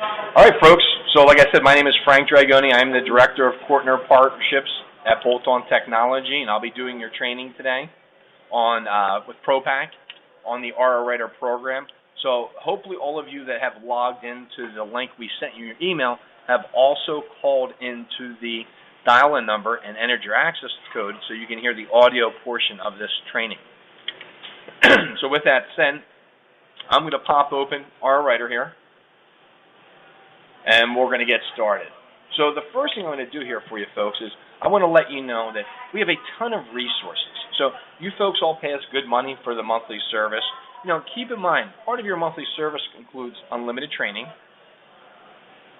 All right, folks. So like I said, my name is Frank Dragoni. I'm the Director of Partner Partnerships at Bolt-On Technology, and I'll be doing your training today on with ProPack on the RO Writer program. So hopefully all of you that have logged into the link we sent you in your email have also called into the dial-in number and entered your access code so you can hear the audio portion of this training. So with that said, I'm going to pop open RO Writer here, and we're going to get started. So the first thing I'm going to do here for you folks is I want to let you know that we have a ton of resources. So you folks all pay us good money for the monthly service. You know, keep in mind, part of your monthly service includes unlimited training,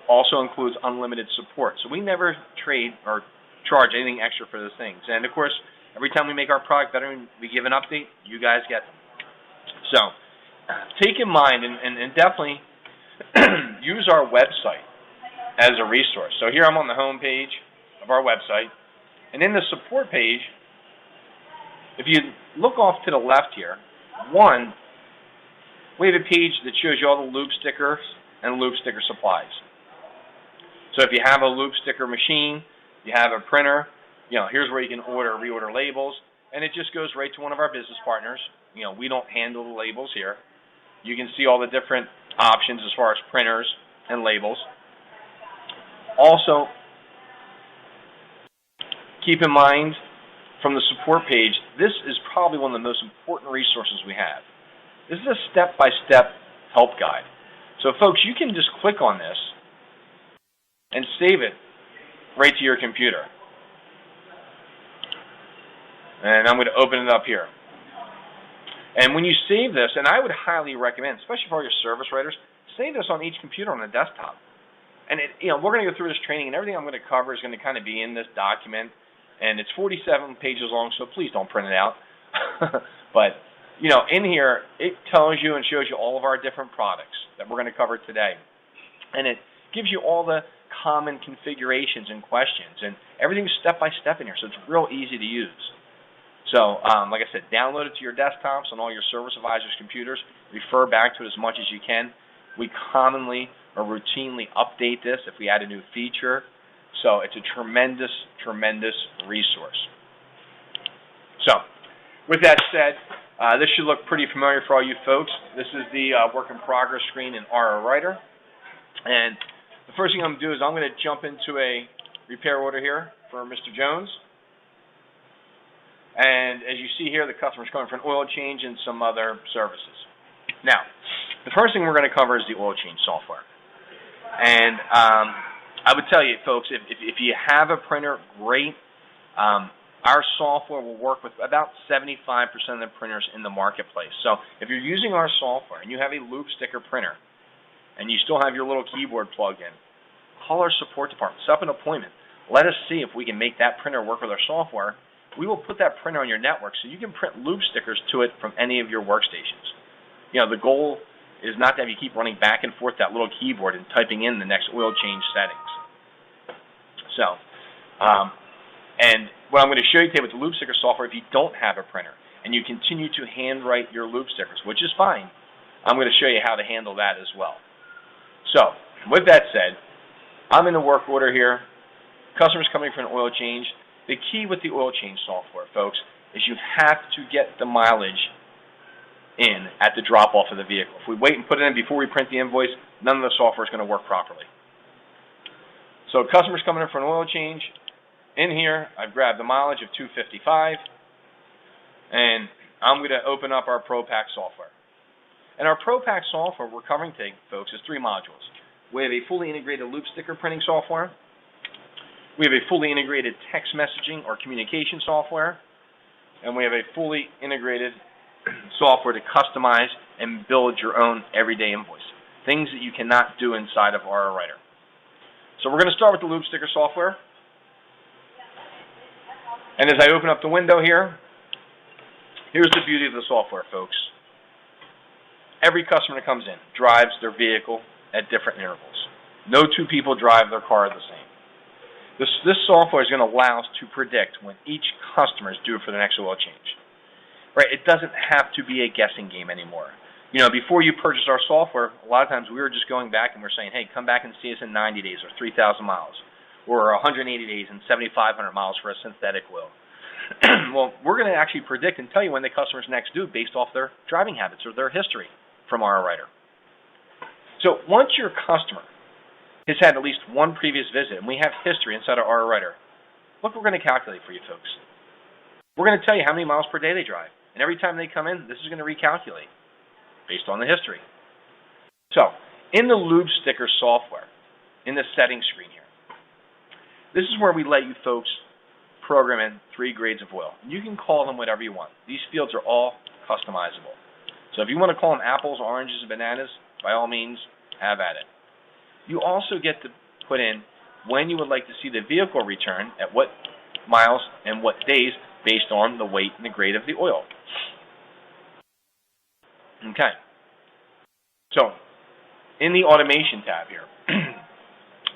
also includes unlimited support. So we never trade or charge anything extra for those things. And of course, every time we make our product better and we give an update, you guys get them. So take in mind and definitely use our website as a resource. So here I'm on the home page of our website, and in the support page, if you look off to the left here, we have a page that shows you all the loop stickers and loop sticker supplies. So if you have a loop sticker machine, you have a printer, you know, here's where you can reorder labels, and it just goes right to one of our business partners. You know, we don't handle the labels here. You can see all the different options as far as printers and labels. Also, keep in mind, from the support page, this is probably one of the most important resources we have. This is a step-by-step help guide. So folks, you can just click on this and save it right to your computer. And I'm going to open it up here. And when you save this, and I would highly recommend, especially for all your service writers, save this on each computer on the desktop. And we're going to go through this training, and everything I'm going to cover is going to kind of be in this document. And it's 47 pages long, so please don't print it out. But, you know, in here, it tells you and shows you all of our different products that we're going to cover today. And it gives you all the common configurations and questions. And everything's step-by-step in here, so it's real easy to use. So, like I said, download it to your desktops on all your service advisors' computers. Refer back to it as much as you can. We commonly or routinely update this if we add a new feature. So it's a tremendous, tremendous resource. So, with that said, this should look pretty familiar for all you folks. This is the work in progress screen in RO Writer. And the first thing I'm going to do is I'm going to jump into a repair order here for Mr. Jones. And as you see here, the customer's coming for an oil change and some other services. Now, the first thing we're going to cover is the oil change software. And I would tell you, folks, if you have a printer, great. Our software will work with about 75% of the printers in the marketplace. So if you're using our software and you have a loop sticker printer and you still have your little keyboard plugged in, call our support department, set up an appointment. Let us see if we can make that printer work with our software. We will put that printer on your network so you can print loop stickers to it from any of your workstations. You know, the goal is not to have you keep running back and forth that little keyboard and typing in the next oil change settings. So, and what I'm going to show you today with the loop sticker software, if you don't have a printer and you continue to handwrite your loop stickers, which is fine, I'm going to show you how to handle that as well. So, with that said, I'm in the work order here. Customer's coming for an oil change. The key with the oil change software, folks, is you have to get the mileage in at the drop-off of the vehicle. If we wait and put it in before we print the invoice, none of the software is going to work properly. So customer's coming in for an oil change. In here, I've grabbed the mileage of 255, and I'm going to open up our ProPack software. And our ProPack software we're covering today, folks, is 3 modules. We have a fully integrated loop sticker printing software. We have a fully integrated text messaging or communication software, and we have a fully integrated software to customize and build your own everyday invoice, things that you cannot do inside of RO Writer. So we're going to start with the loop sticker software. And as I open up the window here, here's the beauty of the software, folks. Every customer that comes in drives their vehicle at different intervals. No 2 people drive their car the same. This software is going to allow us to predict when each customer is due for the next oil change. Right? It doesn't have to be a guessing game anymore. Before you purchased our software, a lot of times we were just going back and we're saying, hey, come back and see us in 90 days or 3,000 miles or 180 days and 7,500 miles for a synthetic oil. Well, we're going to actually predict and tell you when the customer's next due based off their driving habits or their history from our writer. So once your customer has had at least one previous visit and we have history inside of our writer, look, we're going to calculate for you folks. We're going to tell you how many miles per day they drive. And every time they come in, this is going to recalculate based on the history. So, in the Lube Sticker software, in the settings screen here, this is where we let you folks program in 3 grades of oil. You can call them whatever you want. These fields are all customizable. So if you want to call them apples, oranges, and bananas, by all means, have at it. You also get to put in when you would like to see the vehicle return, at what miles and what days, based on the weight and the grade of the oil. Okay. So, in the automation tab here,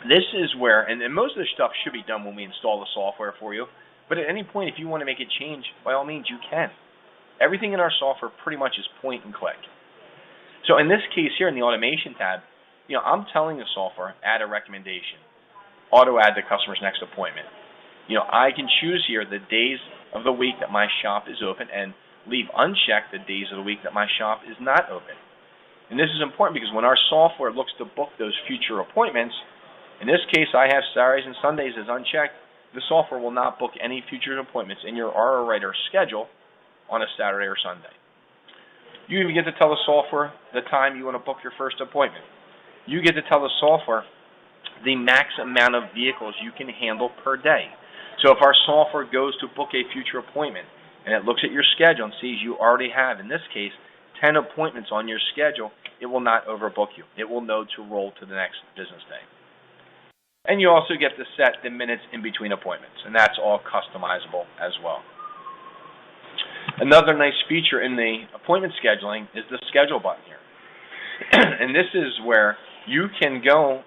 this is where, and most of the stuff should be done when we install the software for you, but at any point if you want to make a change, by all means you can. Everything in our software pretty much is point and click. So in this case here in the automation tab, I'm telling the software, add a recommendation, auto add the customer's next appointment. I can choose here the days of the week that my shop is open and leave unchecked the days of the week that my shop is not open. And this is important because when our software looks to book those future appointments, in this case I have Saturdays and Sundays as unchecked, the software will not book any future appointments in your RO Writer schedule on a Saturday or Sunday. You even get to tell the software the time you want to book your first appointment. You get to tell the software the max amount of vehicles you can handle per day. So if our software goes to book a future appointment and it looks at your schedule and sees you already have, in this case, 10 appointments on your schedule, it will not overbook you. It will know to roll to the next business day. And you also get to set the minutes in between appointments, and that's all customizable as well. Another nice feature in the appointment scheduling is the schedule button here. And this is where you can go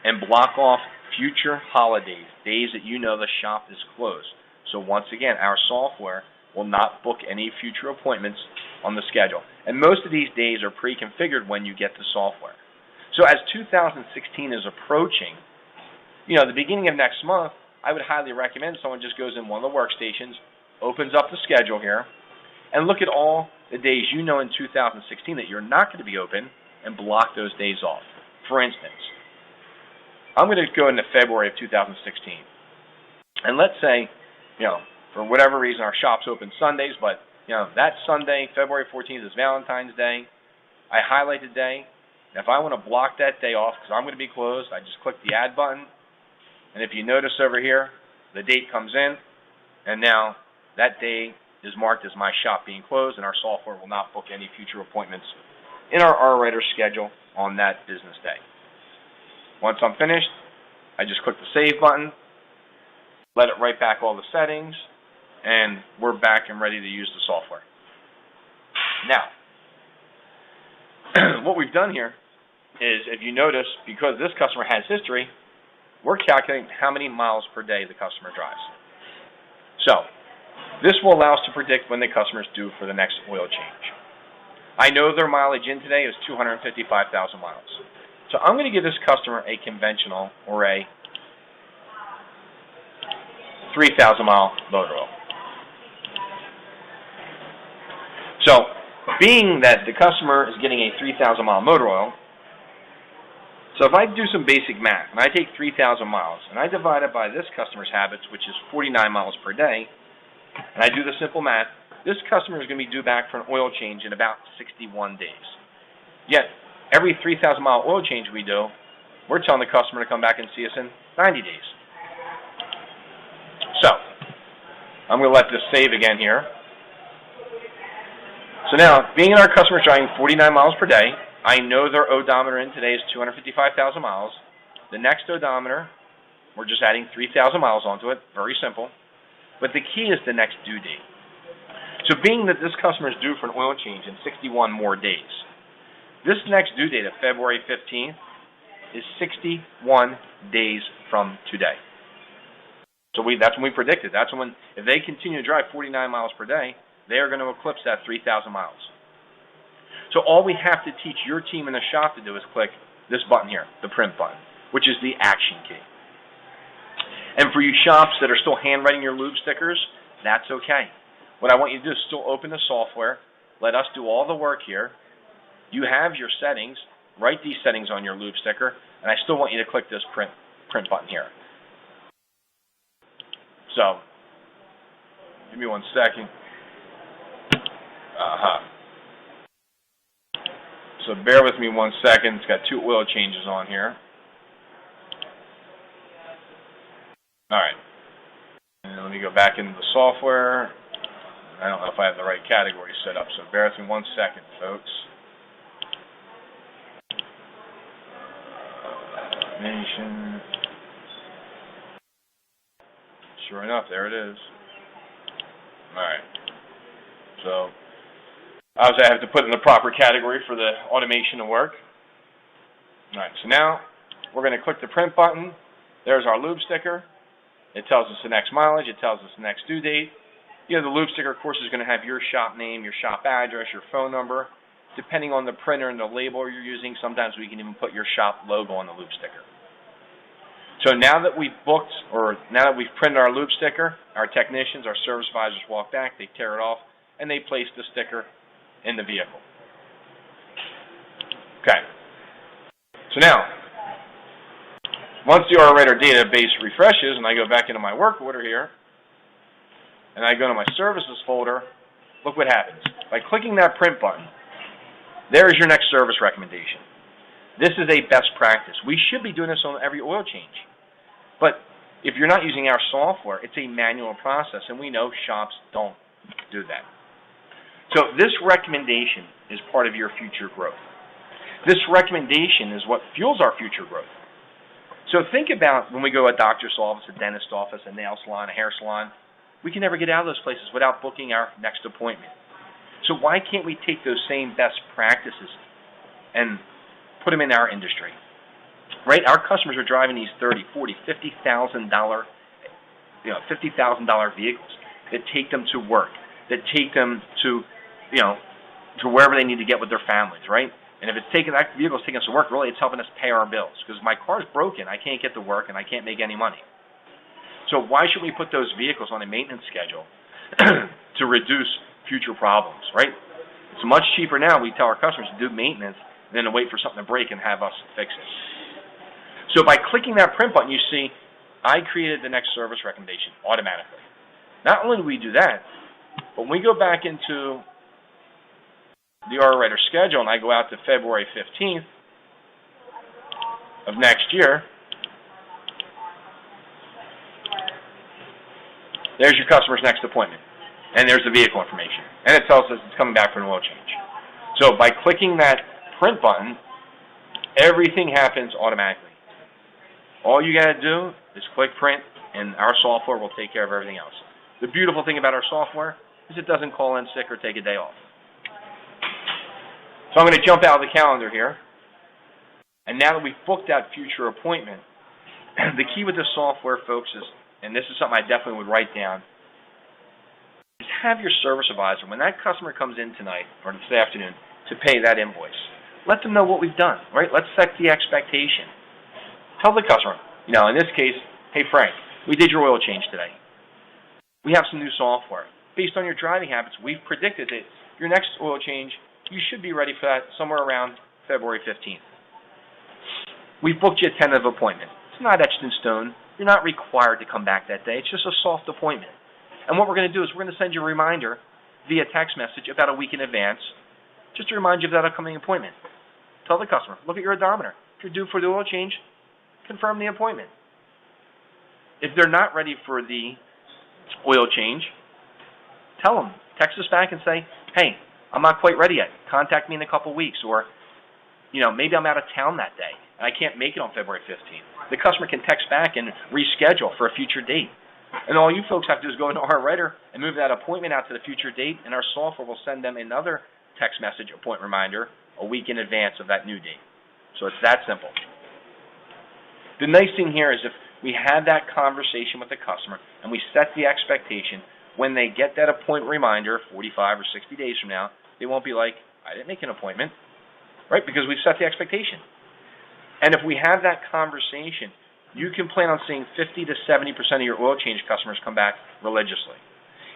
and block off future holidays, days that you know the shop is closed. So once again, our software will not book any future appointments on the schedule. And most of these days are pre-configured when you get the software. So as 2016 is approaching, the beginning of next month, I would highly recommend someone just goes in one of the workstations, opens up the schedule here, and look at all the days you know in 2016 that you're not going to be open and block those days off. For instance, I'm going to go into February of 2016. And let's say, for whatever reason our shop's open Sundays, but that Sunday, February 14th is Valentine's Day. I highlight the day. And if I want to block that day off because I'm going to be closed, I just click the add button. And if you notice over here, the date comes in, and now that day is marked as my shop being closed, and our software will not book any future appointments in our R-Writer schedule on that business day. Once I'm finished, I just click the Save button, let it write back all the settings, and we're back and ready to use the software. Now, what we've done here is, if you notice, because this customer has history, we're calculating how many miles per day the customer drives. So, this will allow us to predict when the customer is due for the next oil change. I know their mileage in today is 255,000 miles. So I'm going to give this customer a conventional or a 3,000 mile motor oil. So, being that the customer is getting a 3,000 mile motor oil, so if I do some basic math, and I take 3,000 miles, and I divide it by this customer's habits, which is 49 miles per day, and I do the simple math, this customer is going to be due back for an oil change in about 61 days. Yet, every 3,000 mile oil change we do, we're telling the customer to come back and see us in 90 days. So, I'm going to let this save again here. So now, being our customer is driving 49 miles per day, I know their odometer in today is 255,000 miles. The next odometer, we're just adding 3,000 miles onto it. Very simple. But the key is the next due date. So being that this customer is due for an oil change in 61 more days, this next due date of February 15th is 61 days from today. So that's when we predicted. That's when, if they continue to drive 49 miles per day, they are going to eclipse that 3,000 miles. So all we have to teach your team in the shop to do is click this button here, the print button, which is the action key. And for you shops that are still handwriting your lube stickers, that's okay. What I want you to do is still open the software, let us do all the work here. You have your settings, write these settings on your lube sticker, and I still want you to click this print button here. So, give me 1 second. So bear with me 1 second. It's got 2 oil changes on here. All right. And let me go back into the software. I don't know if I have the right category set up, so bear with me 1 second, folks. Automation. Sure enough, there it is. All right. So obviously I have to put in the proper category for the automation to work. All right, so now we're going to click the print button. There's our lube sticker. It tells us the next mileage. It tells us the next due date. You know, the lube sticker, of course, is going to have your shop name, your shop address, your phone number. Depending on the printer and the label you're using, sometimes we can even put your shop logo on the lube sticker. So now that we've booked, or now that we've printed our lube sticker, our technicians, our service advisors walk back, they tear it off, and they place the sticker in the vehicle. Okay. So now, once the RWriter database refreshes, and I go back into my work order here, and I go to my services folder, look what happens. By clicking that print button, there's your next service recommendation. This is a best practice. We should be doing this on every oil change. But if you're not using our software, it's a manual process, and we know shops don't do that. So this recommendation is part of your future growth. This recommendation is what fuels our future growth. So think about when we go to a doctor's office, a dentist's office, a nail salon, a hair salon. We can never get out of those places without booking our next appointment. So why can't we take those same best practices and put them in our industry? Right? Our customers are driving these $30,000, $40,000, $50,000, $50,000 vehicles that take them to work, that take them to, to wherever they need to get with their families, right? And if that vehicle's taking us to work, really it's helping us pay our bills. Because my car's broken, I can't get to work, and I can't make any money. So why should we put those vehicles on a maintenance schedule to reduce future problems, right? It's much cheaper now, we tell our customers to do maintenance than to wait for something to break and have us fix it. So by clicking that print button, you see I created the next service recommendation automatically. Not only do we do that, but when we go back into the RWriter schedule and I go out to February 15th of next year, there's your customer's next appointment. And there's the vehicle information. And it tells us it's coming back for an oil change. So by clicking that print button, everything happens automatically. All you got to do is click print, and our software will take care of everything else. The beautiful thing about our software is it doesn't call in sick or take a day off. So I'm going to jump out of the calendar here. And now that we've booked that future appointment, the key with this software, folks, is, and this is something I definitely would write down, is have your service advisor, when that customer comes in tonight or this afternoon to pay that invoice, let them know what we've done, right? Let's set the expectation. Tell the customer, in this case, hey Frank, we did your oil change today. We have some new software. Based on your driving habits, we've predicted that your next oil change, you should be ready for that somewhere around February 15th. We've booked you a tentative appointment. It's not etched in stone. You're not required to come back that day. It's just a soft appointment. And what we're going to do is we're going to send you a reminder via text message about a week in advance, just to remind you of that upcoming appointment. Tell the customer, look at your odometer. If you're due for the oil change, confirm the appointment. If they're not ready for the oil change, tell them. Text us back and say, hey, I'm not quite ready yet. Contact me in a couple weeks. Or, maybe I'm out of town that day and I can't make it on February 15th. The customer can text back and reschedule for a future date. And all you folks have to do is go into RWriter and move that appointment out to the future date, and our software will send them another text message appointment reminder a week in advance of that new date. So it's that simple. The nice thing here is if we have that conversation with the customer and we set the expectation, when they get that appointment reminder 45 or 60 days from now, they won't be like, I didn't make an appointment, right? Because we've set the expectation. And if we have that conversation, you can plan on seeing 50 to 70% of your oil change customers come back religiously.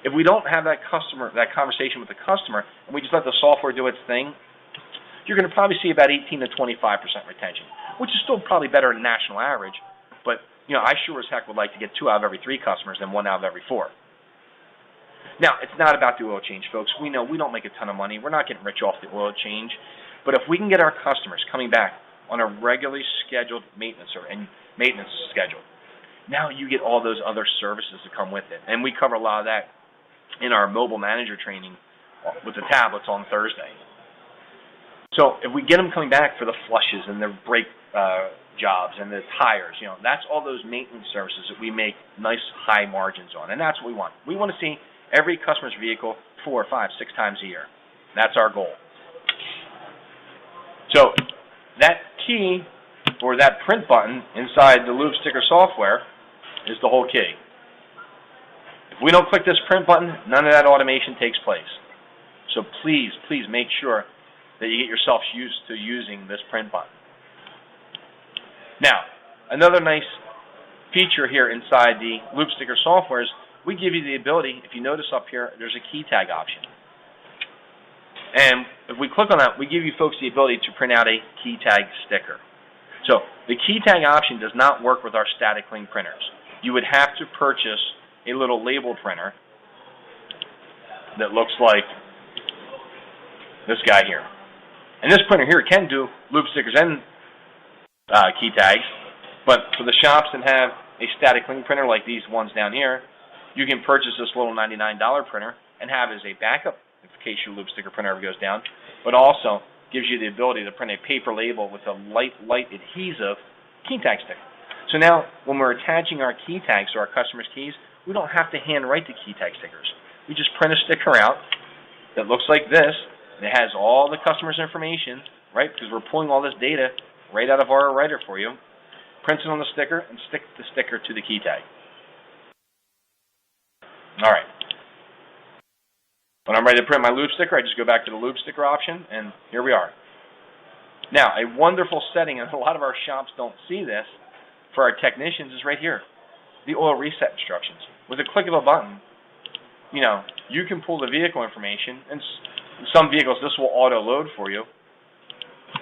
If we don't have that conversation with the customer, and we just let the software do its thing, you're going to probably see about 18 to 25% retention, which is still probably better than national average. But I sure as heck would like to get 2 out of every 3 customers than 1 out of every 4. Now, it's not about the oil change, folks. We know we don't make a ton of money. We're not getting rich off the oil change. But if we can get our customers coming back on a regularly scheduled maintenance schedule, now you get all those other services that come with it. And we cover a lot of that in our mobile manager training with the tablets on Thursday. So if we get them coming back for the flushes and their brake jobs and the tires, that's all those maintenance services that we make nice high margins on. And that's what we want. We want to see every customer's vehicle 4, 5, 6 times a year. That's our goal. So that key or that print button inside the Loop Sticker software is the whole key. If we don't click this print button, none of that automation takes place. So please, please make sure that you get yourself used to using this print button. Now, another nice feature here inside the Loop Sticker software is we give you the ability, if you notice up here, there's a key tag option. And if we click on that, we give you folks the ability to print out a key tag sticker. So the key tag option does not work with our static link printers. You would have to purchase a little label printer that looks like this guy here. And this printer here can do loop stickers and key tags, but for the shops that have a static link printer like these ones down here, you can purchase this little $99 printer and have it as a backup in case your loop sticker printer ever goes down, but also gives you the ability to print a paper label with a light adhesive key tag sticker. So now when we're attaching our key tags to our customers' keys, we don't have to hand write the key tag stickers. We just print a sticker out that looks like this, and it has all the customer's information, right, because we're pulling all this data right out of our writer for you, prints it on the sticker, and stick the sticker to the key tag. All right. When I'm ready to print my loop sticker, I just go back to the loop sticker option, and here we are. Now, a wonderful setting, and a lot of our shops don't see this, for our technicians is right here, the oil reset instructions. With a click of a button, you can pull the vehicle information, and some vehicles this will auto-load for you,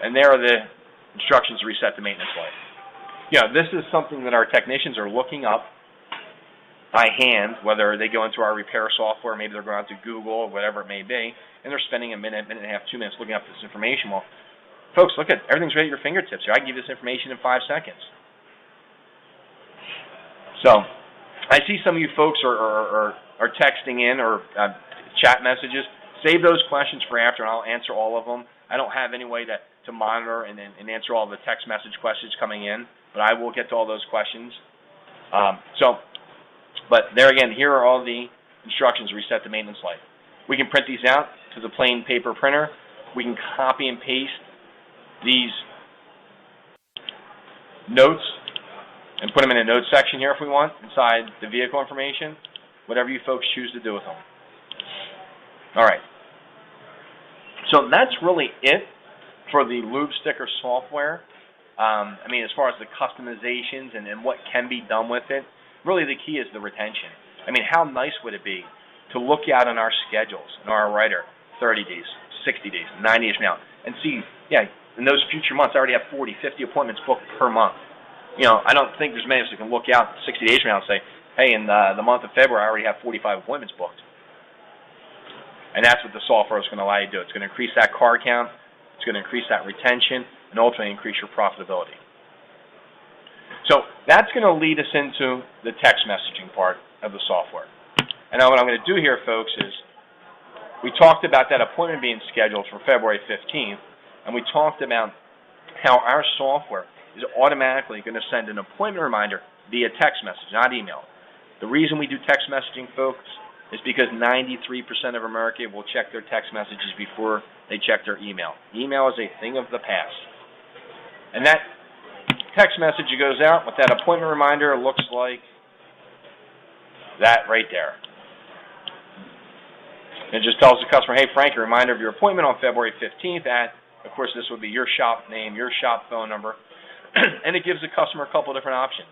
and there are the instructions to reset the maintenance light. This is something that our technicians are looking up by hand, whether they go into our repair software, maybe they're going out to Google or whatever it may be, and they're spending a minute and a half, 2 minutes looking up this information. Well, folks, look at everything's right at your fingertips here. I can give you this information in 5 seconds. So, I see some of you folks are texting in or chat messages. Save those questions for after, and I'll answer all of them. I don't have any way to monitor and answer all the text message questions coming in, but I will get to all those questions. But there again, here are all the instructions to reset the maintenance light. We can print these out to the plain paper printer. We can copy and paste these notes and put them in a notes section here if we want, inside the vehicle information, whatever you folks choose to do with them. All right. So that's really it for the Loop Sticker software. As far as the customizations and what can be done with it, really the key is the retention. How nice would it be to look out on our schedules, in our writer, 30 days, 60 days, 90 days from now, and see, in those future months, I already have 40, 50 appointments booked per month. I don't think there's many of us that can look out 60 days from now and say, hey, in the month of February, I already have 45 appointments booked. And that's what the software is going to allow you to do. It's going to increase that car count, it's going to increase that retention, and ultimately increase your profitability. So that's going to lead us into the text messaging part of the software. And now what I'm going to do here, folks, is we talked about that appointment being scheduled for February 15th, and we talked about how our software is automatically going to send an appointment reminder via text message, not email. The reason we do text messaging, folks, is because 93% of America will check their text messages before they check their email. Email is a thing of the past. And that text message that goes out with that appointment reminder looks like that right there. It just tells the customer, hey, Frank, a reminder of your appointment on February 15th at, of course, this would be your shop name, your shop phone number, and it gives the customer a couple different options.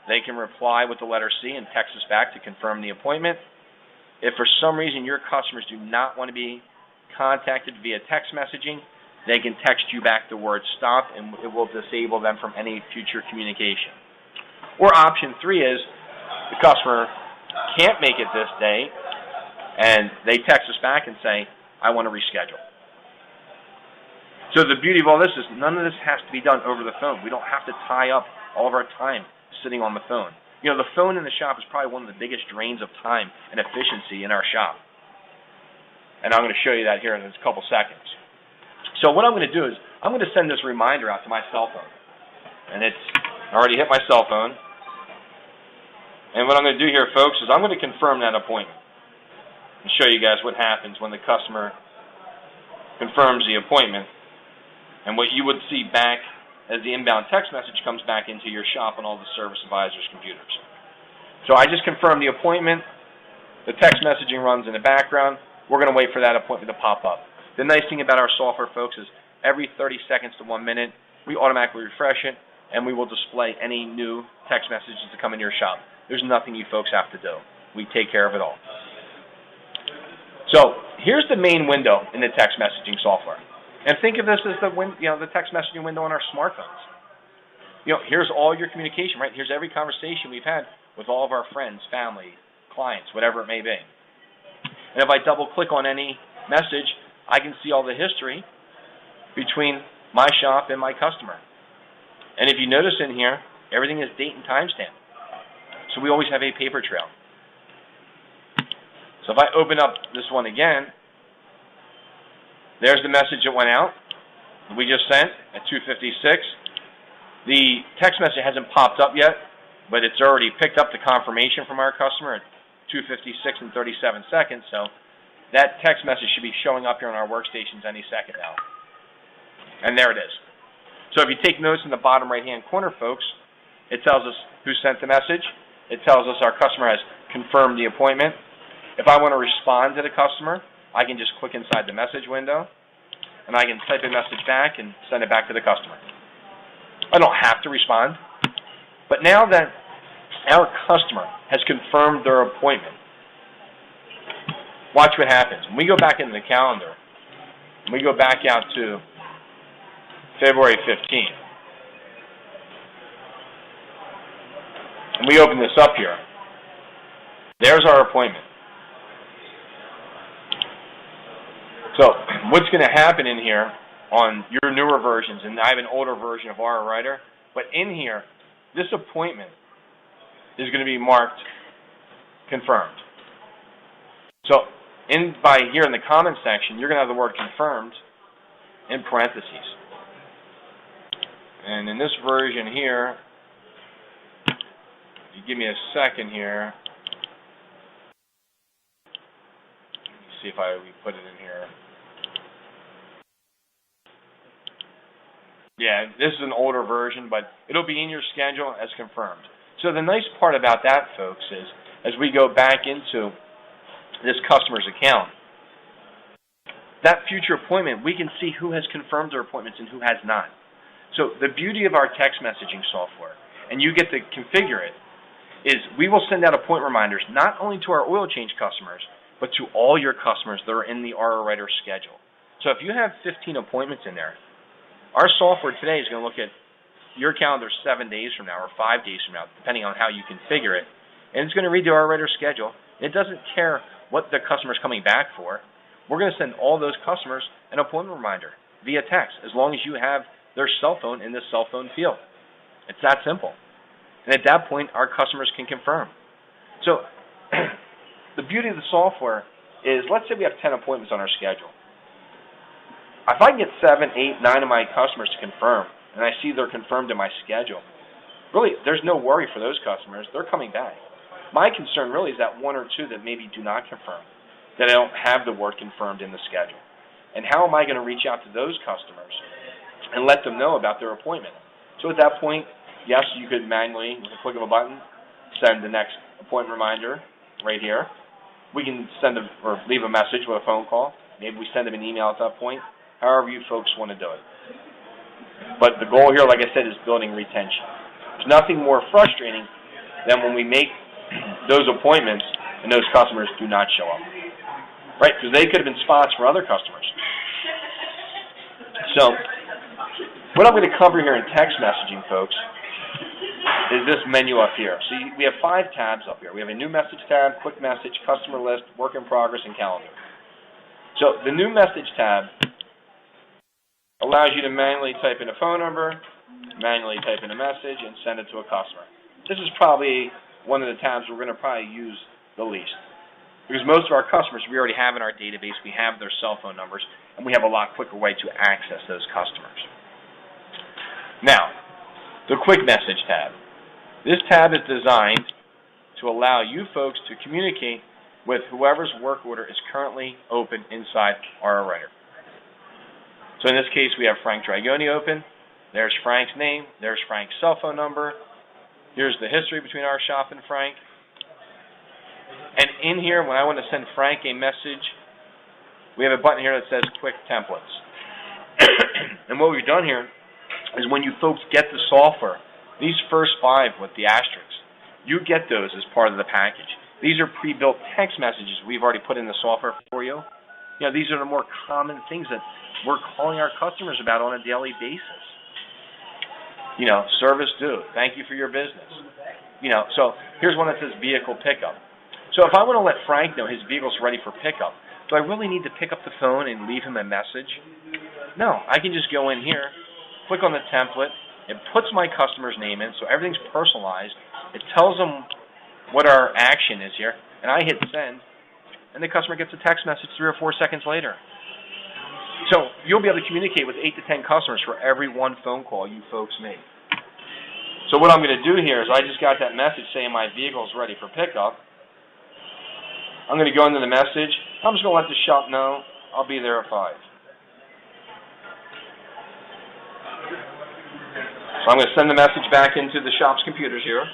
They can reply with the letter C and text us back to confirm the appointment. If for some reason your customers do not want to be contacted via text messaging, they can text you back the word stop, and it will disable them from any future communication. Or option 3 is the customer can't make it this day, and they text us back and say, I want to reschedule. So the beauty of all this is none of this has to be done over the phone. We don't have to tie up all of our time sitting on the phone. You know, the phone in the shop is probably one of the biggest drains of time and efficiency in our shop. And I'm going to show you that here in a couple seconds. So what I'm going to do is I'm going to send this reminder out to my cell phone. And it's already hit my cell phone. And what I'm going to do here, folks, is I'm going to confirm that appointment and show you guys what happens when the customer confirms the appointment and what you would see back as the inbound text message comes back into your shop on all the service advisors' computers. So I just confirmed the appointment. The text messaging runs in the background. We're going to wait for that appointment to pop up. The nice thing about our software, folks, is every 30 seconds to 1 minute, we automatically refresh it, and we will display any new text messages that come in your shop. There's nothing you folks have to do. We take care of it all. So here's the main window in the text messaging software. And think of this as the text messaging window on our smartphones. Here's all your communication, right? Here's every conversation we've had with all of our friends, family, clients, whatever it may be. And if I double-click on any message, I can see all the history between my shop and my customer. And if you notice in here, everything is date and timestamp. So we always have a paper trail. So if I open up this one again, there's the message that went out. We just sent at 2:56. The text message hasn't popped up yet, but it's already picked up the confirmation from our customer at 2:56 and 37 seconds. So that text message should be showing up here on our workstations any second now. And there it is. So if you take notice in the bottom right-hand corner, folks, it tells us who sent the message. It tells us our customer has confirmed the appointment. If I want to respond to the customer, I can just click inside the message window, and I can type a message back and send it back to the customer. I don't have to respond. But now that our customer has confirmed their appointment, watch what happens. When we go back into the calendar, and we go back out to February 15th, and we open this up here, there's our appointment. So what's going to happen in here on your newer versions, and I have an older version of Aura Writer, but in here, this appointment is going to be marked confirmed. So by here in the comment section, you're going to have the word confirmed in parentheses. And in this version here, you give me a second here. Let me see if we put it in here. Yeah, this is an older version, but it'll be in your schedule as confirmed. So the nice part about that, folks, is as we go back into this customer's account, that future appointment, we can see who has confirmed their appointments and who has not. So the beauty of our text messaging software, and you get to configure it, is we will send out appointment reminders not only to our oil change customers, but to all your customers that are in the Aura Writer schedule. So if you have 15 appointments in there, our software today is going to look at your calendar 7 days from now or 5 days from now, depending on how you configure it, and it's going to read the Aura Writer schedule. It doesn't care what the customer's coming back for. We're going to send all those customers an appointment reminder via text, as long as you have their cell phone in the cell phone field. It's that simple. And at that point, our customers can confirm. So the beauty of the software is, let's say we have 10 appointments on our schedule. If I can get 7, 8, 9 of my customers to confirm, and I see they're confirmed in my schedule, really, there's no worry for those customers. They're coming back. My concern really is that 1 or 2 that maybe do not confirm, that I don't have the word confirmed in the schedule. And how am I going to reach out to those customers and let them know about their appointment? So at that point, yes, you could manually, with a click of a button, send the next appointment reminder right here. we can send or leave a message with a phone call. Maybe we send them an email at that point. However you folks want to do it. But the goal here, like I said, is building retention. There's nothing more frustrating than when we make those appointments and those customers do not show up. Right? Because they could have been spots for other customers. So, what I'm going to cover here in text messaging, folks, is this menu up here. So we have 5 tabs up here. We have a new message tab, quick message, customer list, work in progress, and calendar. So the new message tab allows you to manually type in a phone number, manually type in a message, and send it to a customer. This is probably one of the tabs we're going to probably use the least. Because most of our customers we already have in our database, we have their cell phone numbers, and we have a lot quicker way to access those customers. Now, the quick message tab. This tab is designed to allow you folks to communicate with whoever's work order is currently open inside our writer. So in this case, we have Frank Dragoni open. There's Frank's name. There's Frank's cell phone number. Here's the history between our shop and Frank. And in here, when I want to send Frank a message, we have a button here that says Quick Templates. And what we've done here is when you folks get the software, these first 5 with the asterisks, you get those as part of the package. These are pre-built text messages we've already put in the software for you. You know, these are the more common things that we're calling our customers about on a daily basis. You know, service due, thank you for your business. You know, so here's one that says vehicle pickup. So if I want to let Frank know his vehicle's ready for pickup, do I really need to pick up the phone and leave him a message? No, I can just go in here, click on the template, it puts my customer's name in, so everything's personalized. It tells them what our action is here, and I hit send, and the customer gets a text message 3 or 4 seconds later. So you'll be able to communicate with 8 to 10 customers for every one phone call you folks make. So what I'm going to do here is I just got that message saying my vehicle is ready for pickup. I'm going to go into the message. I'm just going to let the shop know I'll be there at 5. So I'm going to send the message back into the shop's computers here.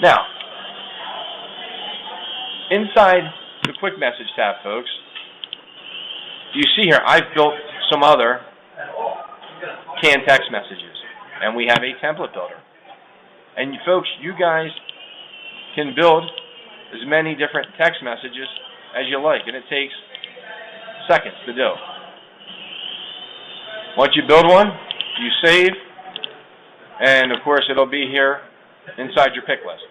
Now, inside the quick message tab, folks, you see here I've built some other canned text messages, and we have a template builder. And folks, you guys can build as many different text messages as you like, and it takes seconds to do. Once you build one, you save, and of course it'll be here inside your pick list.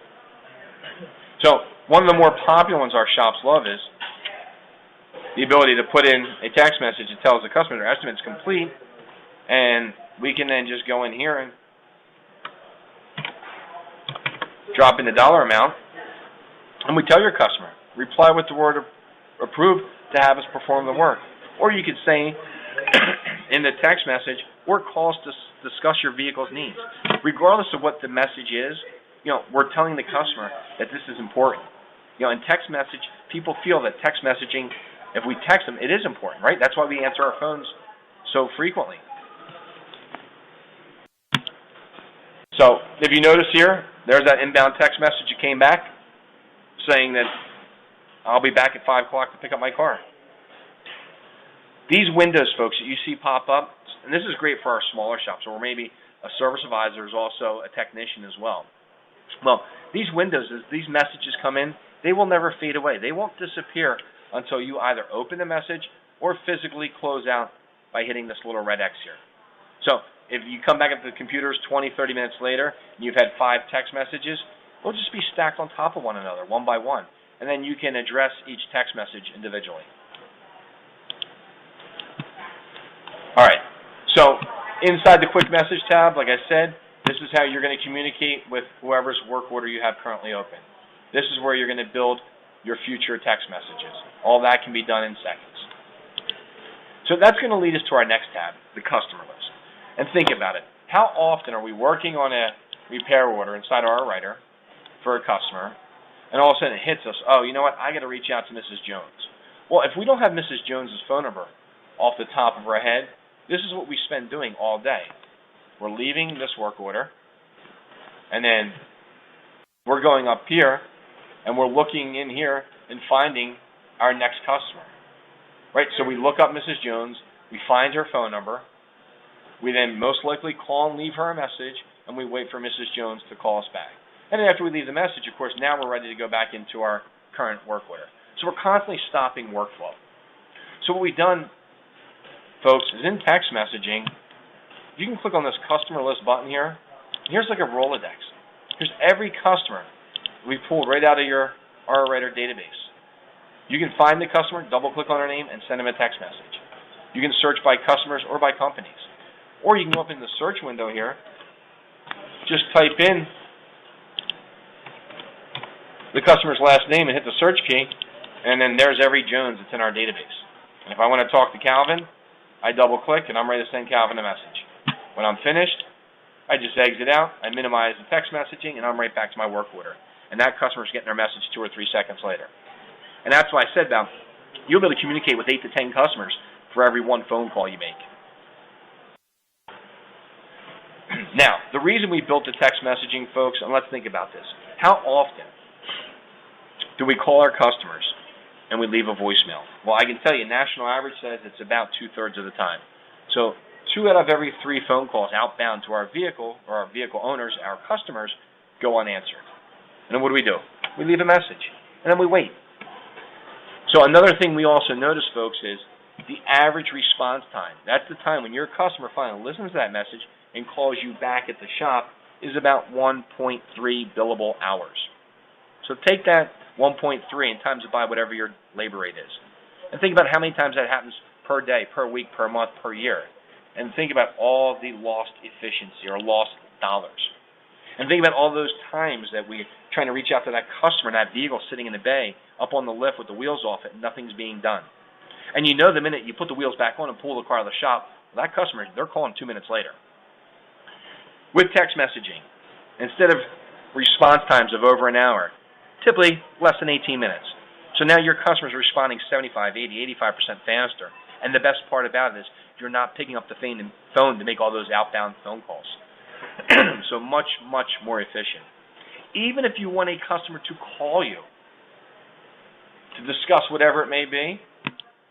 So one of the more popular ones our shops love is the ability to put in a text message that tells the customer their estimate's complete, and we can then just go in here and drop in the dollar amount, and we tell your customer, reply with the word approved to have us perform the work. Or you could say in the text message, or call us to discuss your vehicle's needs. Regardless of what the message is, you know, we're telling the customer that this is important. You know, in text message, people feel that text messaging, if we text them, it is important, right? That's why we answer our phones so frequently. So if you notice here, there's that inbound text message that came back saying that I'll be back at 5 o'clock to pick up my car. These windows, folks, that you see pop up, and this is great for our smaller shops, or maybe a service advisor is also a technician as well. Well, these windows, as these messages come in, they will never fade away. They won't disappear until you either open the message or physically close out by hitting this little red X here. So if you come back up to the computers 20, 30 minutes later, and you've had 5 text messages, they'll just be stacked on top of one another, one by one. And then you can address each text message individually. All right. So inside the quick message tab, like I said, this is how you're going to communicate with whoever's work order you have currently open. This is where you're going to build your future text messages. All that can be done in seconds. So that's going to lead us to our next tab, the customer list. And think about it. How often are we working on a repair order inside our writer for a customer, and all of a sudden it hits us, oh, you know what, I got to reach out to Mrs. Jones. Well, if we don't have Mrs. Jones's phone number off the top of our head, this is what we spend doing all day. We're leaving this work order, and then we're going up here, and we're looking in here in finding our next customer, right? So we look up Mrs. Jones, we find her phone number, we then most likely call and leave her a message, and we wait for Mrs. Jones to call us back. And then after we leave the message, of course, now we're ready to go back into our current work order. So we're constantly stopping workflow. So what we've done, folks, is in text messaging, you can click on this customer list button here. Here's like a Rolodex. Here's every customer we pulled right out of your RWriter database. You can find the customer, double-click on their name, and send them a text message. You can search by customers or by companies. Or you can go up in the search window here, just type in the customer's last name and hit the search key, and then there's every Jones that's in our database. And if I want to talk to Calvin, I double-click, and I'm ready to send Calvin a message. When I'm finished, I just exit out, I minimize the text messaging, and I'm right back to my work order. And that customer's getting their message 2 or 3 seconds later. And that's why I said about you'll be able to communicate with 8 to 10 customers for every one phone call you make. Now, the reason we built the text messaging, folks, and let's think about this. How often do we call our customers and we leave a voicemail? Well, I can tell you, national average says it's about 2/3 of the time. So 2 out of every 3 phone calls outbound to our vehicle or our vehicle owners, our customers, go unanswered. And then what do? We leave a message, and then we wait. So another thing we also notice, folks, is the average response time. That's the time when your customer finally listens to that message and calls you back at the shop is about 1.3 billable hours. So take that 1.3 and times it by whatever your labor rate is. And think about how many times that happens per day, per week, per month, per year. And think about all the lost efficiency or lost dollars. And think about all those times that we're trying to reach out to that customer, that vehicle sitting in the bay, up on the lift with the wheels off it, and nothing's being done. And you know the minute you put the wheels back on and pull the car out of the shop, that customer, they're calling 2 minutes later. With text messaging, instead of response times of over an hour, typically less than 18 minutes. So now your customer's responding 75, 80, 85% faster. And the best part about it is you're not picking up the phone to make all those outbound phone calls. So much, much more efficient. Even if you want a customer to call you to discuss whatever it may be,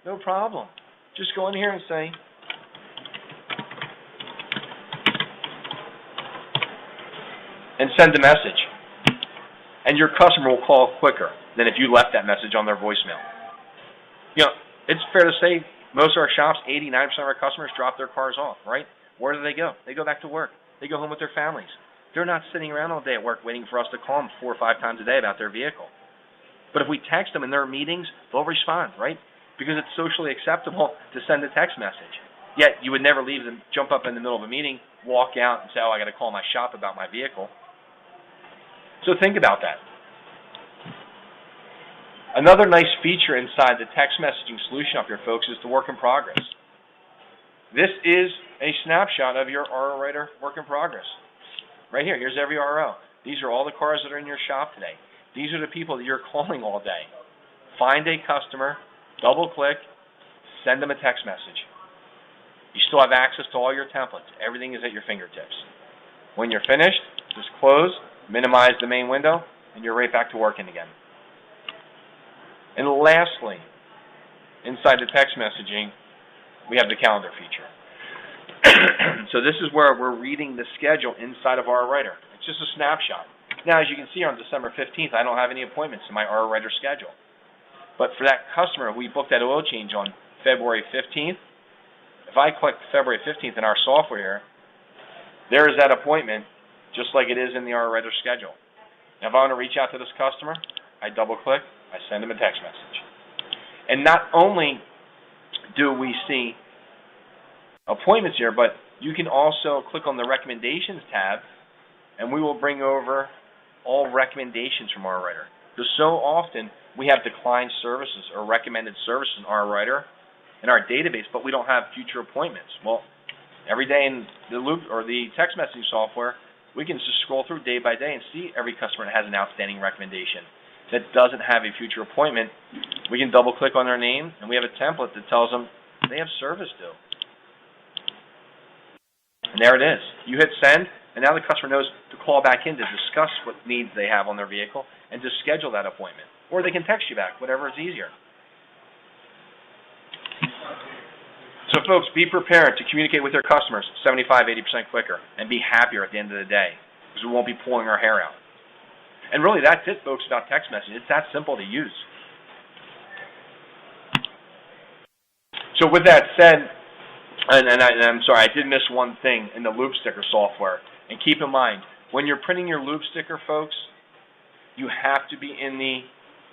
no problem. Just go in here and say, and send a message. And your customer will call quicker than if you left that message on their voicemail. You know, it's fair to say most of our shops, 80-90% of our customers drop their cars off, right? Where do they go? They go back to work. They go home with their families. They're not sitting around all day at work waiting for us to call them 4 or 5 times a day about their vehicle. But if we text them in their meetings, they'll respond, right? Because it's socially acceptable to send a text message. Yet you would never leave them, jump up in the middle of a meeting, walk out and say, oh, I got to call my shop about my vehicle. So think about that. Another nice feature inside the text messaging solution up here, folks, is the work in progress. This is a snapshot of your RWriter work in progress. Right here, here's every RO. These are all the cars that are in your shop today. These are the people that you're calling all day. Find a customer, double-click, send them a text message. You still have access to all your templates. Everything is at your fingertips. When you're finished, just close, minimize the main window, and you're right back to working again. And lastly, inside the text messaging, we have the calendar feature. So this is where we're reading the schedule inside of RWriter. It's just a snapshot. Now, as you can see on December 15th, I don't have any appointments in my RWriter schedule. But for that customer, we booked that oil change on February 15th. If I click February 15th in our software here, there is that appointment, just like it is in the RWriter schedule. Now, if I want to reach out to this customer, I double-click, I send them a text message. And not only do we see appointments here, but you can also click on the Recommendations tab, and we will bring over all recommendations from RWriter. Because so often we have declined services or recommended services in RWriter in our database, but we don't have future appointments. Well, every day in the loop or the text messaging software, we can just scroll through day by day and see every customer that has an outstanding recommendation that doesn't have a future appointment. We can double click on their name, and we have a template that tells them they have service due. And there it is. You hit send, and now the customer knows to call back in to discuss what needs they have on their vehicle and to schedule that appointment. or they can text you back, whatever is easier. So folks, be prepared to communicate with your customers 75–80% quicker and be happier at the end of the day, because we won't be pulling our hair out. And really, that's it, folks, about text messaging. It's that simple to use. So with that said, and I'm sorry, I did miss one thing in the loop sticker software. And keep in mind, when you're printing your loop sticker, folks, you have to be in the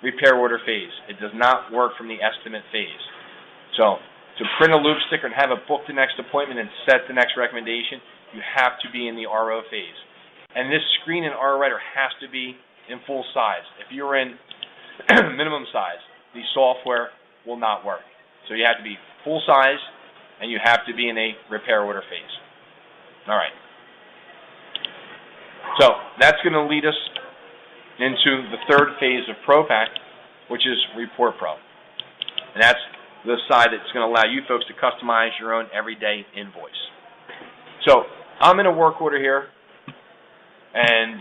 repair order phase. It does not work from the estimate phase. So to print a loop sticker and have it book the next appointment and set the next recommendation, you have to be in the RO phase. And this screen in RO Writer has to be in full size. If you're in minimum size, the software will not work. So you have to be full size, and you have to be in a repair order phase. All right. So that's going to lead us into the third phase of ProPack, which is Report Pro. And that's the side that's going to allow you folks to customize your own everyday invoice. So I'm in a work order here, and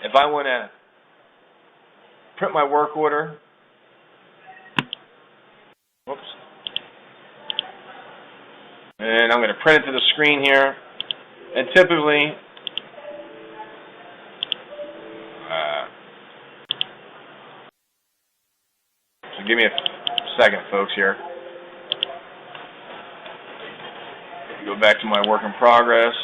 if I want to print my work order, whoops, and I'm going to print it to the screen here, and typically, so give me a second, folks, here. Go back to my work in progress.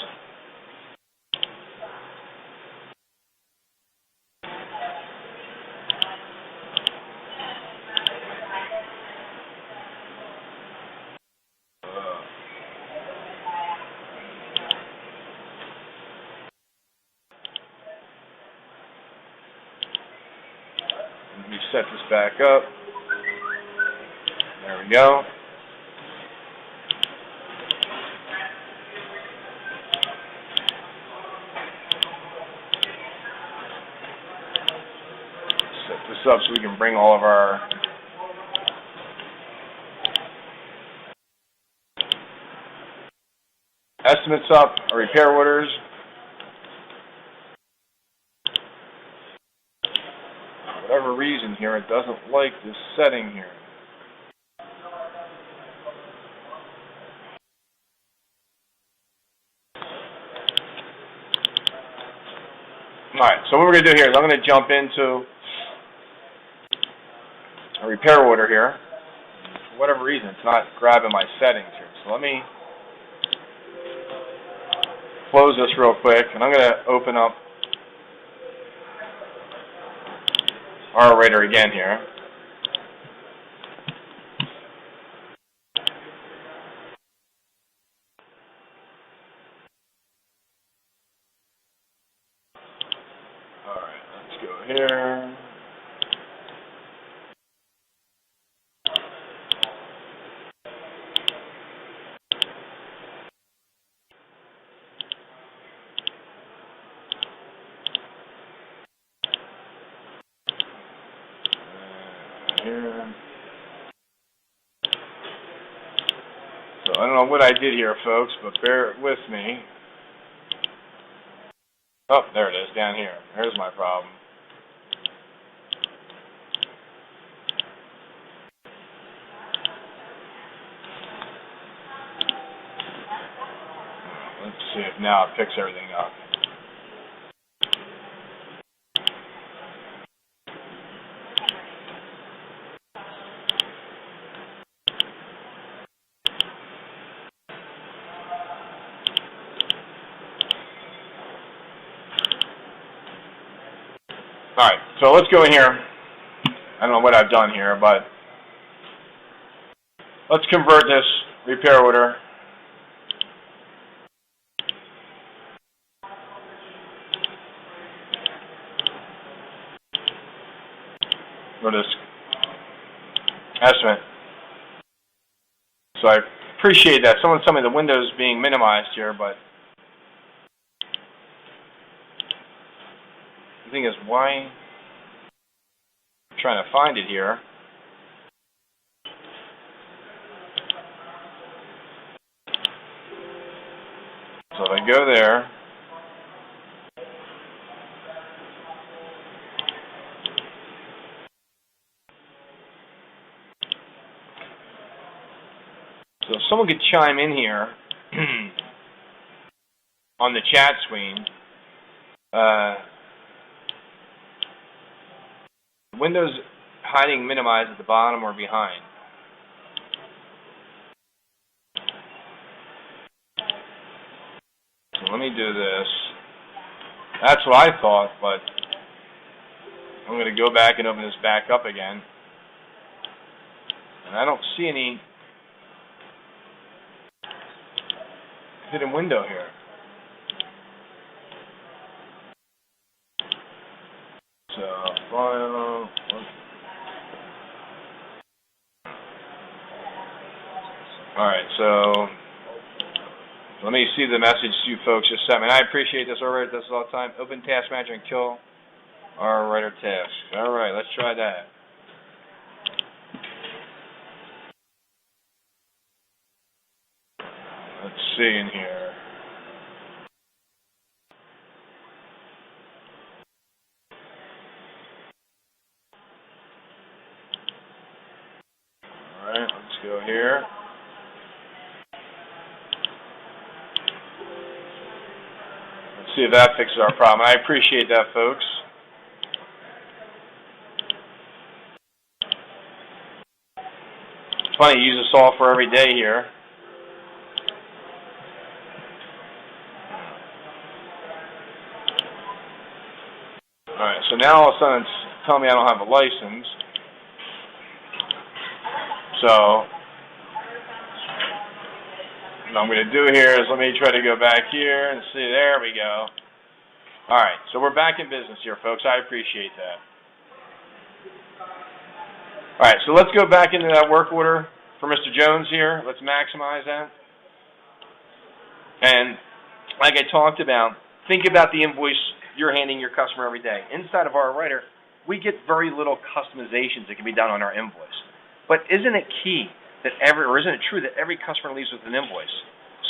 Let me set this back up. There we go. Set this up so we can bring all of our estimates up, our repair orders. For whatever reason here, it doesn't like this setting here. Alright, so what we're going to do here is I'm going to jump into a repair order here. For whatever reason, it's not grabbing my settings here. So let me close this real quick, and I'm going to open up our Rater again here. Alright, let's go here. Here. So I don't know what I did here, folks, but bear with me. Oh, there it is, down here. There's my problem. Let's see if now it picks everything up. Alright, so let's go in here. I don't know what I've done here, but let's convert this repair order or this estimate. So I appreciate that. Someone told me the window's being minimized here, but the thing is, why? I'm trying to find it here. So if I go there, someone could chime in here on the chat screen. Windows hiding minimized at the bottom or behind. So let me do this. That's what I thought, but I'm going to go back and open this back up again. And I don't see any hidden window here. So, file. Alright, so let me see the message you folks just sent me. And I appreciate this. Alright, this is all the time. Open Task Manager and kill our writer task. Alright, let's try that. Let's see in here. Alright, let's go here. Let's see if that fixes our problem. I appreciate that, folks. It's funny, you use the software every day here. Alright, so now all of a sudden it's telling me I don't have a license. So, what I'm going to do here is let me try to go back here and see, there we go. Alright, so we're back in business here, folks. I appreciate that. Alright, so let's go back into that work order for Mr. Jones here. Let's maximize that. And like I talked about, think about the invoice you're handing your customer every day. Inside of our writer, we get very little customizations that can be done on our invoice. But isn't it key that isn't it true that every customer leaves with an invoice?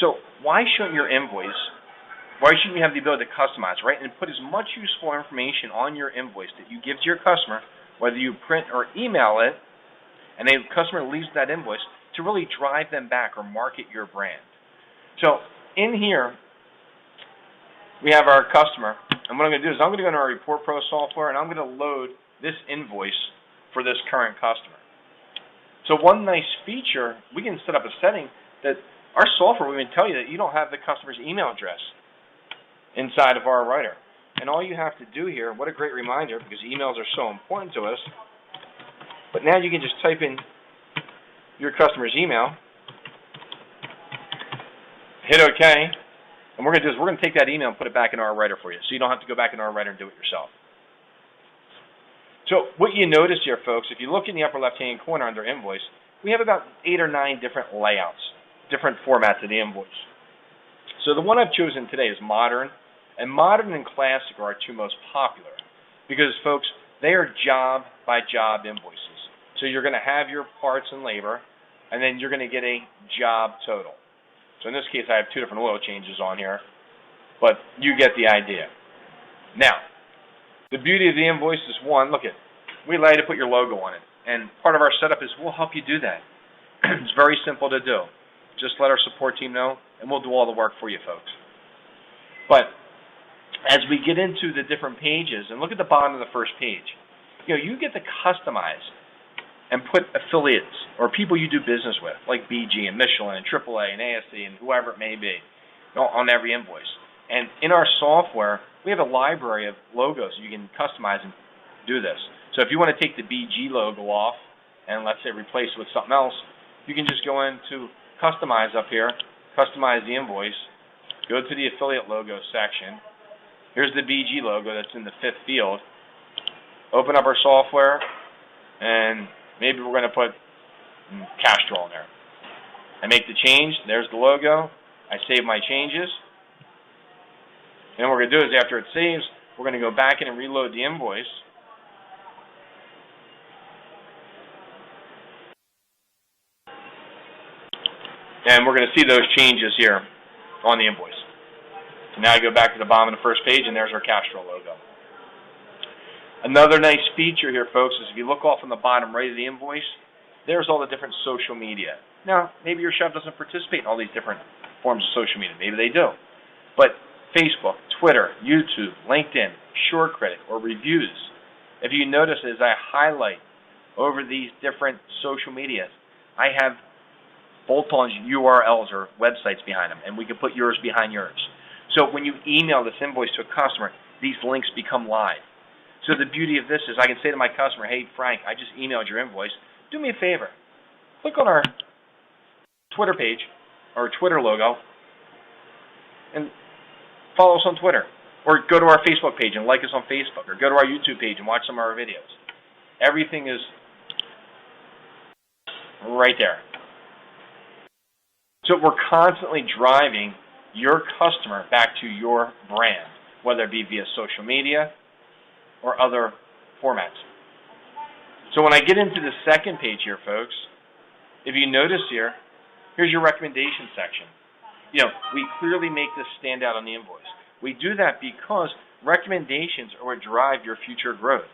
So why shouldn't you have the ability to customize, right? And put as much useful information on your invoice that you give to your customer, whether you print or email it, and the customer leaves that invoice, to really drive them back or market your brand. So in here, we have our customer, and what I'm going to do is I'm going to go into our Report Pro software, and I'm going to load this invoice for this current customer. So one nice feature, we can set up a setting that our software will even tell you that you don't have the customer's email address inside of our writer. And all you have to do here, what a great reminder, because emails are so important to us, but now you can just type in your customer's email, hit OK, and we're going to take that email and put it back in our writer for you, so you don't have to go back in our writer and do it yourself. So what you notice here, folks, if you look in the upper left-hand corner under Invoice, we have about 8 or 9 different layouts, different formats of the invoice. So the one I've chosen today is Modern, and Modern and Classic are our two most popular because, folks, they are job-by-job invoices. So you're going to have your parts and labor, and then you're going to get a job total. So in this case, I have 2 different oil changes on here, but you get the idea. Now, the beauty of the invoice is, one, look at, we allow you to put your logo on it. And part of our setup is we'll help you do that. It's very simple to do. Just let our support team know, and we'll do all the work for you folks. But as we get into the different pages, and look at the bottom of the first page, you get to customize and put affiliates or people you do business with, like BG and Michelin and AAA and ASC and whoever it may be, on every invoice. And in our software, we have a library of logos you can customize and do this. So if you want to take the BG logo off and let's say replace it with something else, you can just go into Customize up here, customize the invoice, go to the affiliate logo section. Here's the BG logo that's in the 5th field. Open up our software, and maybe we're going to put Castrol in there. I make the change. There's the logo. I save my changes. And what we're going to do is after it saves, we're going to go back in and reload the invoice. And we're going to see those changes here on the invoice. So now I go back to the bottom of the first page, and there's our Castrol logo. Another nice feature here, folks, is if you look off on the bottom right of the invoice, there's all the different social media. Now, maybe your shop doesn't participate in all these different forms of social media. Maybe they do. But Facebook, Twitter, YouTube, LinkedIn, Sure Credit, or reviews, if you notice as I highlight over these different social medias, I have bolt-on URLs or websites behind them, and we can put yours behind yours. So when you email this invoice to a customer, these links become live. So the beauty of this is I can say to my customer, hey, Frank, I just emailed your invoice. Do me a favor. Click on our Twitter page, our Twitter logo, and follow us on Twitter. Or go to our Facebook page and like us on Facebook. Or go to our YouTube page and watch some of our videos. Everything is right there. So we're constantly driving your customer back to your brand, whether it be via social media or other formats. So when I get into the second page here, folks, if you notice here, here's your recommendation section. We clearly make this stand out on the invoice. We do that because recommendations are what drive your future growth.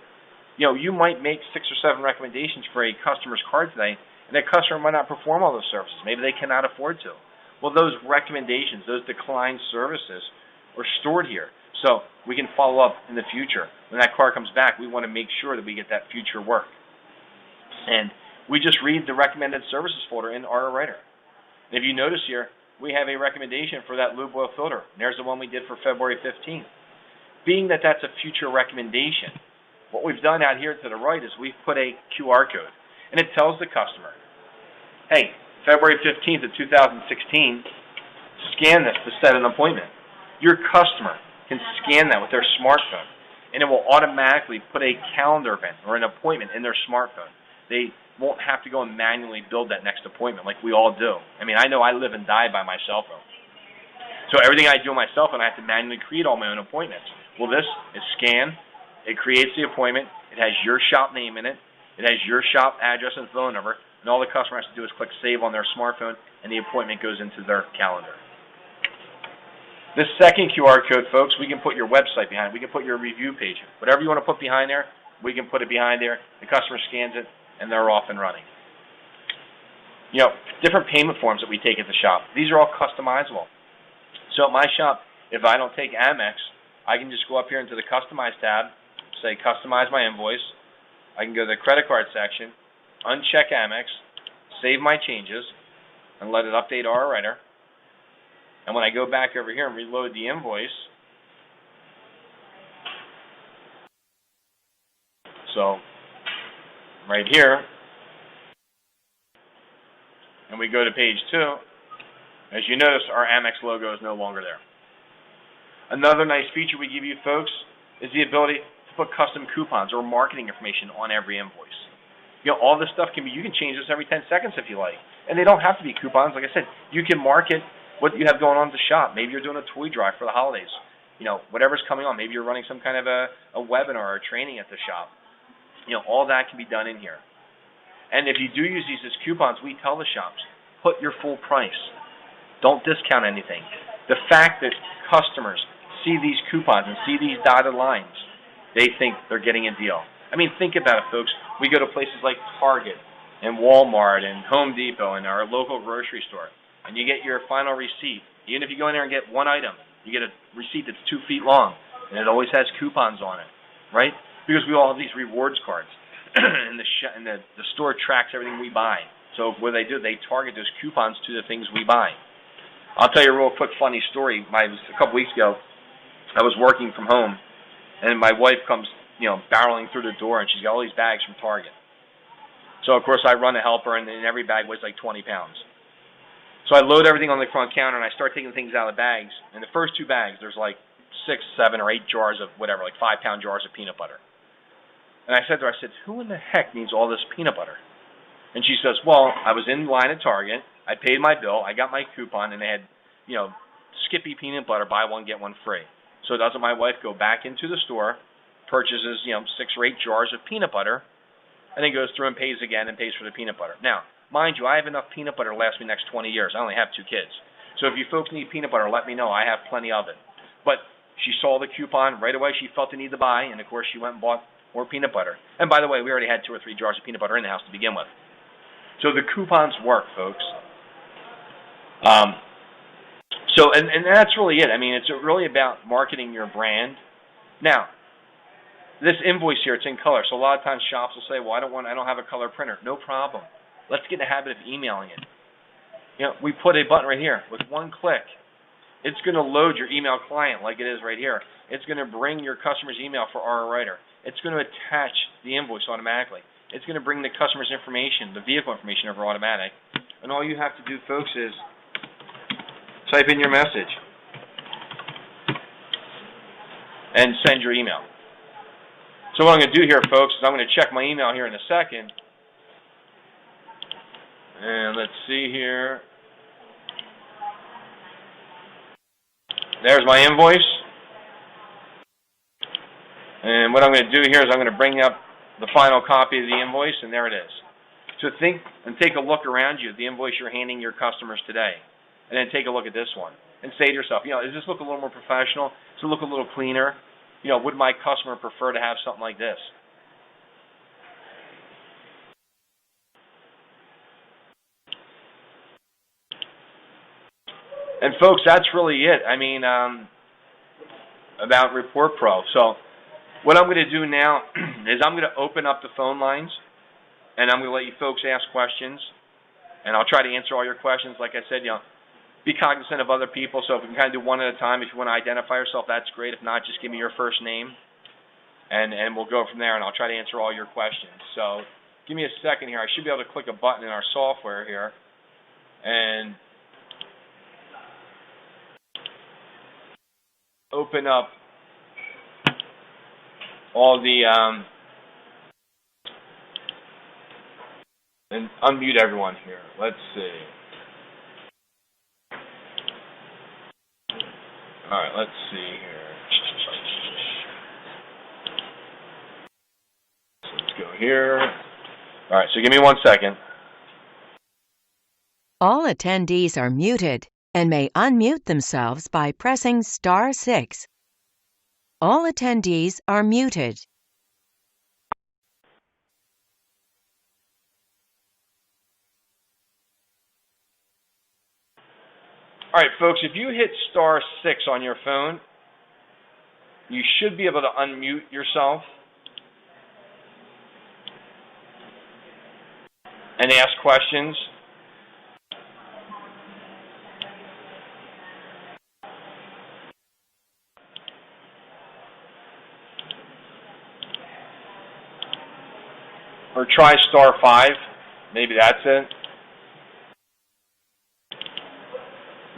You might make 6 or 7 recommendations for a customer's card today, and that customer might not perform all those services. Maybe they cannot afford to. Well, those recommendations, those declined services are stored here. So we can follow up in the future. When that card comes back, we want to make sure that we get that future work. And we just read the recommended services folder in our writer. And if you notice here, we have a recommendation for that lube oil filter. And there's the one we did for February 15th. Being that that's a future recommendation, what we've done out here to the right is we've put a QR code. And it tells the customer, hey, February 15th of 2016, scan this to set an appointment. Your customer can scan that with their smartphone, and it will automatically put a calendar event or an appointment in their smartphone. They won't have to go and manually build that next appointment like we all do. I know I live and die by my cell phone. So everything I do on my cell phone, I have to manually create all my own appointments. Well, this is scan. It creates the appointment. It has your shop name in it. It has your shop address and phone number. And all the customer has to do is click save on their smartphone, and the appointment goes into their calendar. This second QR code, folks, we can put your website behind it. We can put your review page. Whatever you want to put behind there, we can put it behind there. The customer scans it, and they're off and running. Different payment forms that we take at the shop. These are all customizable. So at my shop, if I don't take Amex, I can just go up here into the Customize tab, say Customize my invoice. I can go to the credit card section, uncheck Amex, save my changes, and let it update our writer. And when I go back over here and reload the invoice, so right here, and we go to page 2, as you notice, our Amex logo is no longer there. Another nice feature we give you folks is the ability to put custom coupons or marketing information on every invoice. All this stuff you can change this every 10 seconds if you like. And they don't have to be coupons. Like I said, you can market what you have going on at the shop. Maybe you're doing a toy drive for the holidays. Whatever's coming on. Maybe you're running some kind of a webinar or a training at the shop. All that can be done in here. And if you do use these as coupons, we tell the shops, put your full price. Don't discount anything. The fact that customers see these coupons and see these dotted lines, they think they're getting a deal. Think about it, folks. We go to places like Target and Walmart and Home Depot and our local grocery store, and you get your final receipt. Even if you go in there and get one item, you get a receipt that's 2 feet long, and it always has coupons on it, right? Because we all have these rewards cards, and the store tracks everything we buy. So what they do, they target those coupons to the things we buy. I'll tell you a real quick funny story. A couple weeks ago, I was working from home, and my wife comes, barreling through the door, and she's got all these bags from Target. So, of course, I run to help her, and every bag weighs like 20 pounds. So I load everything on the front counter, and I start taking things out of the bags. In the first 2 bags, there's like 6, 7, or 8 jars of whatever, like 5-pound jars of peanut butter. And I said to her, who in the heck needs all this peanut butter? And she says, well, I was in line at Target. I paid my bill. I got my coupon, and they had, Skippy peanut butter, buy one, get one free. So doesn't my wife go back into the store, purchases, 6 or 8 jars of peanut butter, and then goes through and pays again and pays for the peanut butter. Now, mind you, I have enough peanut butter to last me the next 20 years. I only have 2 kids. So if you folks need peanut butter, let me know. I have plenty of it. But she saw the coupon right away. She felt the need to buy, and, of course, she went and bought more peanut butter. And, by the way, we already had 2 or 3 jars of peanut butter in the house to begin with. So the coupons work, folks. And that's really it. I mean, it's really about marketing your brand. Now, this invoice here, it's in color. So a lot of times shops will say, well, I don't have a color printer. No problem. Let's get in the habit of emailing it. You know, we put a button right here. With one click, it's going to load your email client like it is right here. It's going to bring your customer's email for our writer. It's going to attach the invoice automatically. It's going to bring the customer's information, the vehicle information over automatic. And all you have to do, folks, is type in your message and send your email. So what I'm going to do here, folks, is I'm going to check my email here in a second. And let's see here. There's my invoice. And what I'm going to do here is I'm going to bring up the final copy of the invoice, and there it is. So think and take a look around you, the invoice you're handing your customers today. And then take a look at this one. And say to yourself, you know, does this look a little more professional? Does it look a little cleaner? You know, would my customer prefer to have something like this? And folks, that's really it. I mean, about Report Pro. So what I'm going to do now is I'm going to open up the phone lines, and I'm going to let you folks ask questions, and I'll try to answer all your questions. Like I said, you know, be cognizant of other people. So if we can kind of do one at a time, if you want to identify yourself, that's great. If not, just give me your first name, and we'll go from there, and I'll try to answer all your questions. So give me a second here. I should be able to click a button in our software here, and open up all the and unmute everyone here. Let's see. All right, let's see here. So let's go here. All right, so give me 1 second. All attendees are muted and may unmute themselves by pressing *6. All attendees are muted. All right, folks, if you hit *6 on your phone, you should be able to unmute yourself and ask questions. Or try *5. Maybe that's it.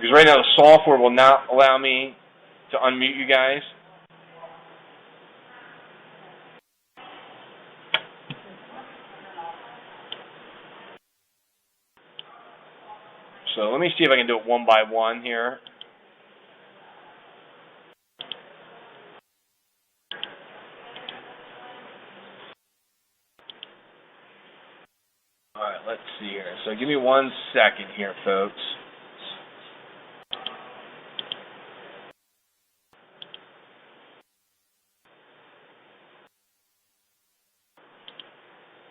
Because right now the software will not allow me to unmute you guys. So let me see if I can do it one by one here. All right, let's see here. So give me 1 second here, folks.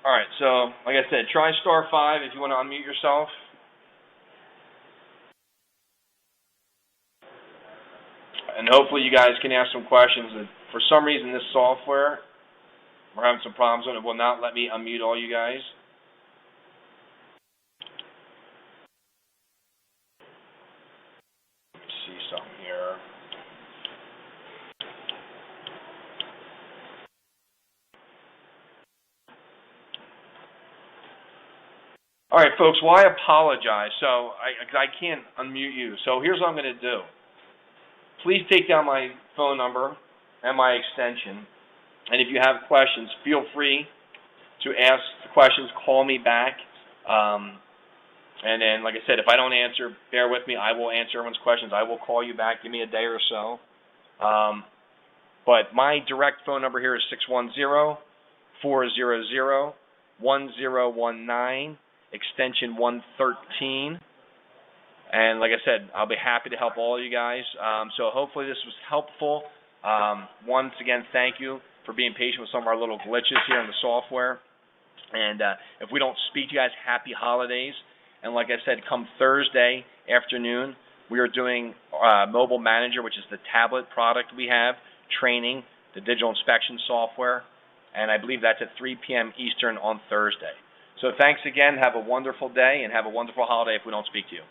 All right, so like I said, try *5 if you want to unmute yourself. And hopefully you guys can ask some questions. For some reason, this software, we're having some problems with it. It will not let me unmute all you guys. Let's see something here. All right, folks, well, I apologize. So I can't unmute you. So here's what I'm going to do. Please take down my phone number and my extension. And if you have questions, feel free to ask the questions. Call me back. And then, like I said, if I don't answer, bear with me. I will answer everyone's questions. I will call you back. Give me a day or so. But my direct phone number here is 610-400-1019, extension 113. And like I said, I'll be happy to help all of you guys. So hopefully this was helpful. Once again, thank you for being patient with some of our little glitches here in the software. And if we don't speak to you guys, happy holidays. And like I said, come Thursday afternoon, we are doing Mobile Manager, which is the tablet product we have, training, the digital inspection software. And I believe that's at 3 p.m. Eastern on Thursday. So thanks again. Have a wonderful day and have a wonderful holiday if we don't speak to you.